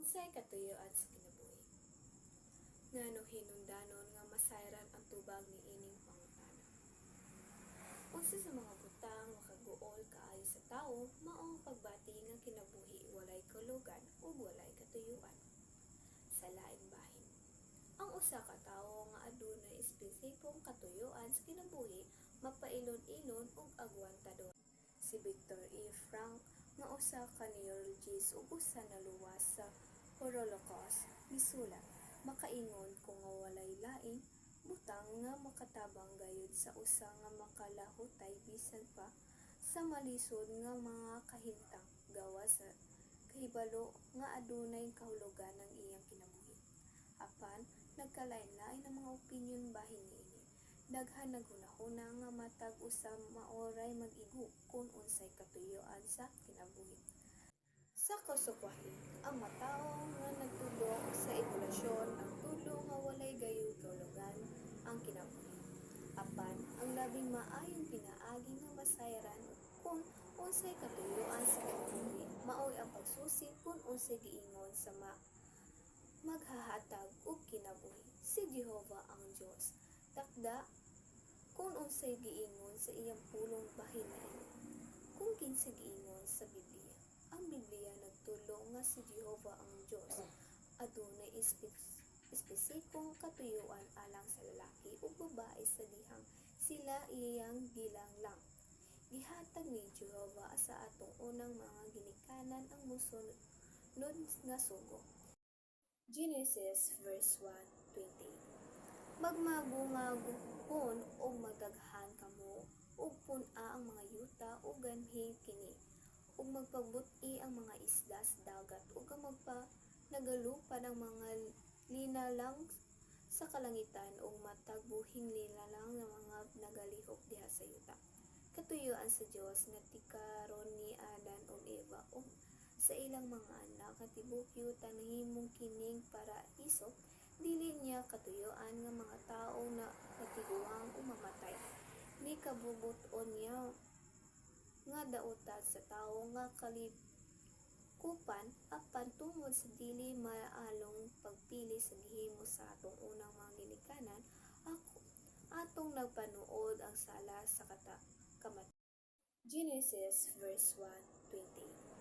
Unsay katuyoan sa kinabuhi? Ngano hinungdanon nga masayran ang tubag ni ining pangutana. Unsa sa mga butang makaguol kaayo sa tawo mao ang pagbati nga kinabuhi walay kulugan ug walay katuyoan. Sa laing bahin, ang usa ka tawo nga adunay espesipong katuyoan sa kinabuhi mapailon-ilon ug agwantador. Si Viktor E. Frankl nga usa ka neurologist ug usa naluwas sa Holocaust misulat, makaingon ko nga walay laing butang nga makatabang gayud sa usa nga makalahutay bisan pa sa malisod nga mga kahimtang gawas sa kahibalo nga adunay kahulugan ang iyang kinabuhi. Apan nagkalain-lain ang mga opinyon bahin niini. Daghan naghunahuna nga matag usa maoray mag-igo kung unsay katuyoan sa kinabuhi. Sa kasukwahi, ang matawo nga nagtudo sa ebolusyon ang tudlo nga walay gayud kahulugan ang kinabuhi. Apan ang labing maayong pinaagi nga masayran kung unsay katuyoan sa kinabuhi maoy ang pagsusi kung unsay giingon sa maghahatag og kinabuhi. Si Jehova ang Dios takda kung unsay giingon sa iyang pulong bahin niini. Kung kinsa giingon sa Biblia, ang Biblia nagtulo nga si Jehova ang Dios adunay espesipong katuyuan alang sa lalaki ug babae sa dihang sila iyang gilanglang. Gihatag ni Jehova sa atong unang mga ginikanan ang mosunod nga sugo. Genesis verse 1:28. Magmabungahon ug magdaghan kamo ug pun-a ang mga yuta ug ganhi kini ug magpabut-i ang mga isda sa dagat ug magalupan ang mga linalang sa kalangitan ug matag buhing linalang nga mga nagalihok diha sa yuta. Katuyoan sa Dios nga tikaron ni Adan ug Eva ug sa ilang mga anak nga tibuok yuta nahimong kining paraiso, dili niya katuyoan nga mga tawo na matiguang o mamatay. Ni kabubot-on niya nga daotad sa tawo nga kalikupan apan tungod sa dili maalong pagpili sa gihimo sa atong unang mga ginikanan, atong nagpanuod ang sala sa kamatayon. Genesis verse 1:28.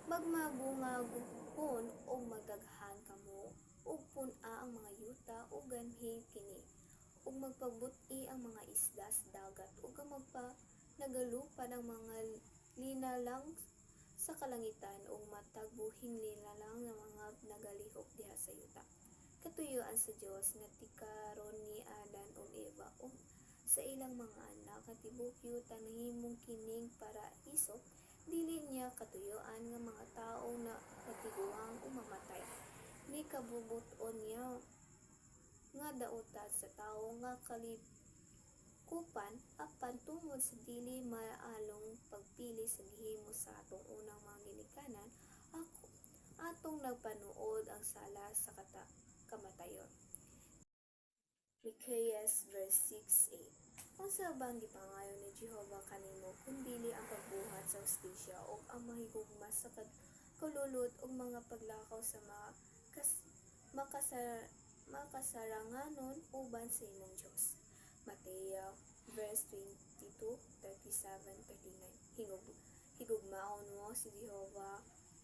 Magmabungahon ug magdaghan kamo ug pun-a ang mga yuta ug ganhi kini ug magpabut-i ang mga isda sa dagat ug nagalupan ang mga linalang sa kalangitan ug matag buhing linalang nga mga nagalihok diha sa yuta. Katuyoan sa Dios nga tikaron ni Adan ug Eva ug sa ilang mga anak nga tibuok yuta nahimong kining paraiso, dili niya katuyoan nga mga tawo na matiguang o mamatay. Ni kabubot-on niya nga daotad sa tawo nga kalikupan apan tungod sa dili maalong pagpili sa gihimo sa atong unang mga ginikanan, atong nagpanuod ang sala sa kamatayon. Micaias verse 6:8. Unsa bang gipangayo ni Jehova kanimo kun dili ang pagbuhat sa hustisya ug ang mahigugma sa kalulot ug mga paglakaw sa makasaranganon uban sa imong Dios. Mateo verse 22:37-39. Higugmaon mo si Jehova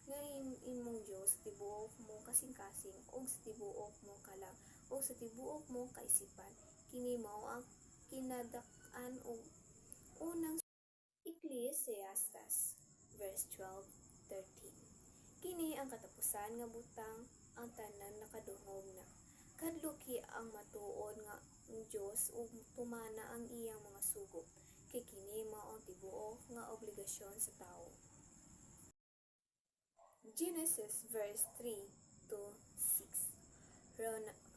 nga imong Dios sa tibuok mong kasing-kasing ug sa tibuok mong kalag ug sa tibuok mong kaisipan. Kini mao ang kinadak-an ug unang Ecclesiastes verse 12:13. Kini ang katapusan nga butang ang tanan nakadungog na. Kadluki ang matuod nga ang Dios ug tumana ang iyang mga sugo, kay kini mao ang tibuok nga obligasyon sa tawo. Genesis verse 3-6.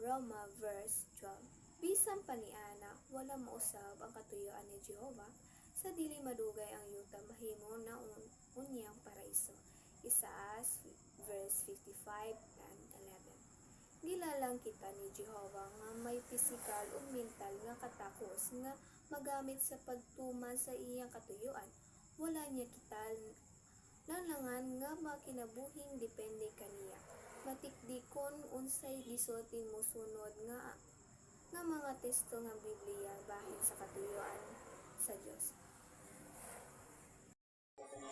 Roma verse 12. Bisan pa niana wala mausab ang katuyoan ni Jehova, sa dili madugay ang yuta mahimo na unyang paraiso. Isaas verse 55-11. Gilalang kita ni Jehova nga may pisikal ug mental nga katakos nga magamit sa pagtuman sa iyang katuyoan. Wala niya kita Nalangan nga makinabuhing depende kaniya. Matikdikon unsay gisulti mo sunod nga mga teksto nga Biblia bahin sa katuyoan sa Dios.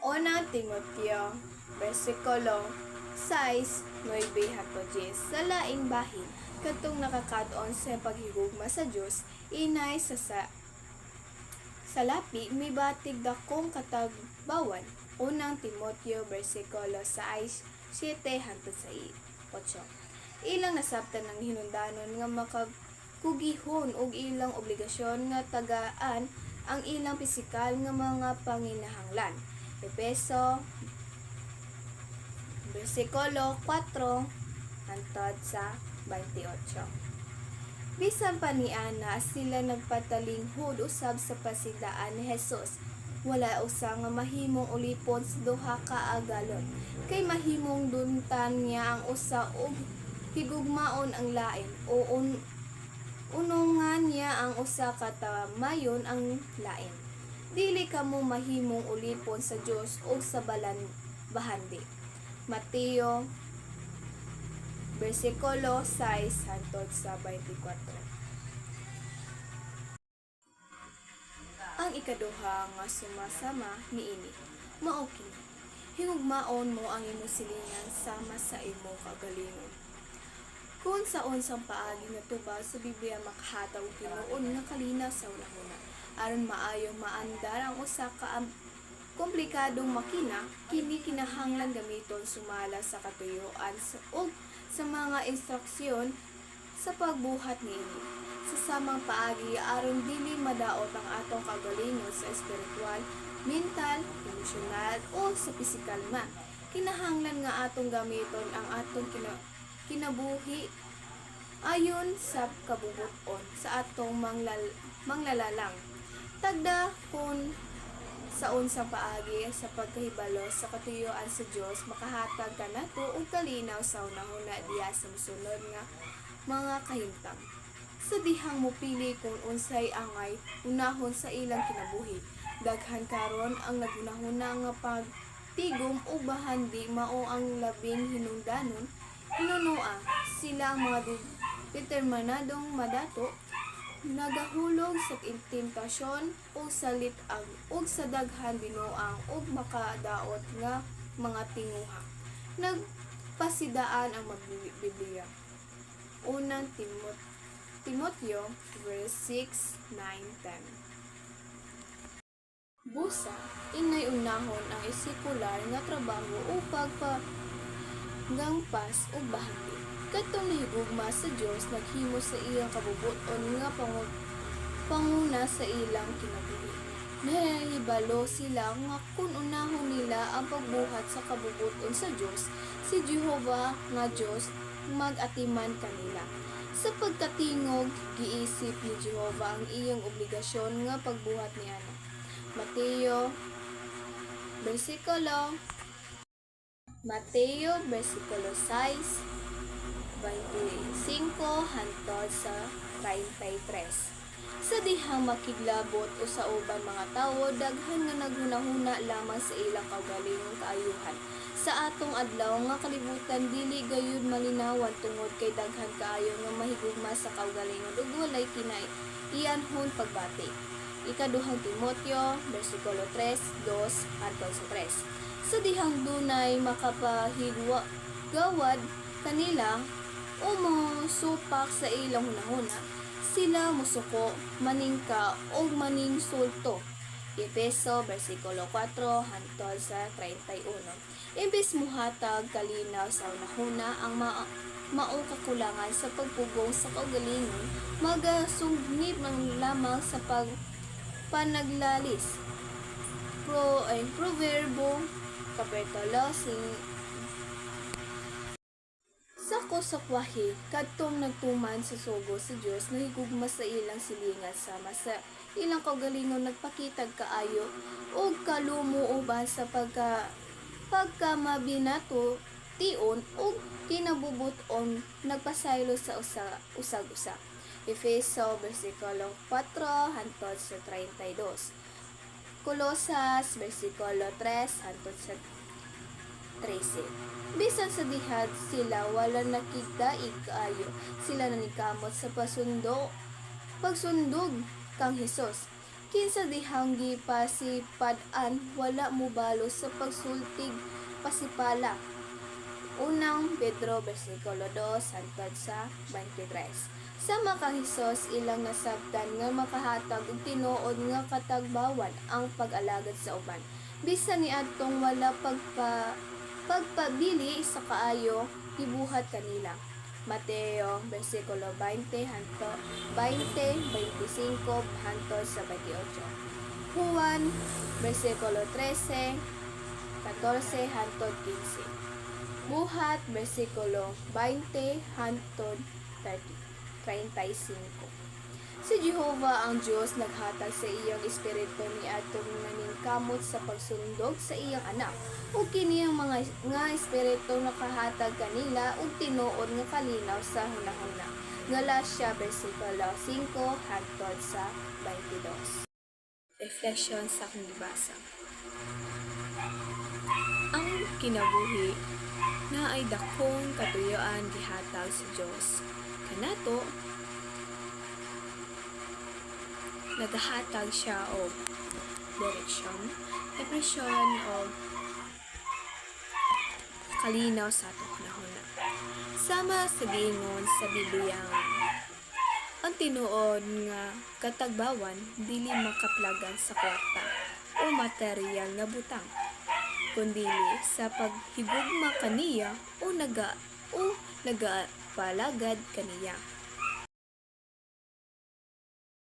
Unang Timoteo, versikulo 6, 9-10. Sa laing bahin, katong nakakad-on sa paghigugma sa Dios, inay sa lapi may batig dakong katagbawan. Unang Timoteo, versikulo 6, 7-8. Ilang nasabtan ng hinundanon nga makagkugihon og ilang obligasyon nga tagaan ang ilang pisikal nga mga panginahanglan. Efeso, versikulo 4 hangtod sa 28. Bisan pa niana sila nagpatalinghod usab sa pasidaan ni Jesus. Wala usa nga mahimong ulipon sa duha ka agalon, kay mahimong duntan niya ang usa ug higugmaon ang lain, o unungan niya ang usa ka tamayon ang lain. Dili kamo mahimong ulipon sa Dios o sa bahandi. Mateo, versikulo 6 hangtod sa 24. Ang ikaduha nga sumasama niini, mao kini: higugmaon mo ang imong silingan sama sa imong kagalingon. Kung sa unsang paagi nga tubag sa Biblia makahatag og tinuod nga kalinaw sa unahuna, aron maayong maandar ang usa ka komplikadong makina, kini kinahanglan gamiton sumala sa katuyuan ug sa mga instruksyon sa pagbuhat niini. Sa samang paagi aron dili madaot ang atong kagalingon sa espiritual, mental, emosyonal o sa pisikal man. Kinahanglan nga atong gamiton ang atong kinabuhi ayon sa kabubuton sa atong manglalalang. Tagda kun sa unsang paagi sa pagkahibalo sa katuyuan sa Dios makahatag kanato og kalinaw sa unahuna diha sa mosunod nga mga kahimtang. Sa dihang mopili kung unsay angay unahon sa ilang kinabuhi, daghan karon ang nagunahuna nga pagtigom o bahandi mao ang labing hinungdanon. Hinunoa sila ang mga determinadong madato, nagahulog sa tentasyon o sa litag ug sa daghan binuang ug makadaot nga mga tinguha. Nagpasidaan ang Biblia. Unang Timoteo, verse 6, 9, 10. Busa, inay unahon ang esekular nga trabaho o pagpagangpas o bahagi. Katong nahigugma sa Dios naghimo sa iyang kabubuton nga panguna sa ilang kinabuhi. Nahihibalo sila nga kung unahon nila ang pagbuhat sa kabubuton sa Dios, si Jehovah nga Dios mag-atiman kanila. Sa pagkatingog, giisip ni Jehovah ang iyong obligasyon nga pagbuhat niana. Mateo, versikulo 6, 25 hangtod sa 33. Sa dihang makiglabot o sa uban mga tawo, daghan nga naghunahuna lamang sa ilang kaugalingong kaayuhan. Sa atong adlaw nga kalibutan, dili gayud malinawan tungod kay daghan kaayo nga mahigugma sa kaugalingon ug walay kinaiyanhon pagbati. Ikaduhang Timoteo, versikulo 3, 2 hangtod sa 3. Sa dihang dunay makapahigawad kanila o supak sa ilang hunahuna, sila musuko, maningka o maningsulto. Efeso, versikulo 4 hangtod sa 31. Imbes muhatag kalinaw sa unahuna ang maong kakulangan sa pagpugong sa kaugalingon, magasungnib man lamang sa panaglalis. Proverbo, kapitulo 5. Sako sa kwahi, kadtong nagtuman sa sugo sa Dios, nahigugma sa ilang silingan sama sa ilang kaugalingon, nagpakitag kaayo o kalumo uban sa pagkamabinato tion o kinabubuton, nagpasaylo sa usag-usa. Efeso, versikulo 4 hangtod sa 32. Kolosas, versikulo 3 hangtod sa 13. Bisan sa dihad sila wala nakigdaig kaayo, sila nanikamot sa pagsundog kang Hesus. Kinsa dihang gipasipad-an wala mobalo sa pagsultig pasipala. Unang Pedro versikulo 2 hangtod sa 23. Sama kang Hesus ilang nasabtan nga makahatag og tinuod nga katagbawan ang pag-alagad sa uban. Bisan ni adtong wala pagpabili sa kaayo gibuhat kanila. Mateo versikulo 20 hangtod 25 hangtod sa 28. Juan versikulo 13 14 hangtod 15. Buhat versikulo 20 hangtod 35. Si Jehovah ang Diyos naghatag sa iyang espiritu ni atong naningkamot sa pagsundog sa iyang anak. Ug kini ang mga nga espiritu nakahatag kanila og tinuod nga kalinaw sa hunahuna. Galacia versikulo 5 hangtod sa 22. Reflection sa akong gibasa. Ang kinabuhi na ay dakong katuyoan gihatag sa Dios kanato. Nagahatag siya og direksyon, depresyon o kalinaw sa atong panahon. Sama sa giingon sa Biblia, ang tinuod nga katagbawan dili makaplagan sa kwarta o materyal nga butang, kundili sa paghigugma kaniya o nagapalagad kaniya.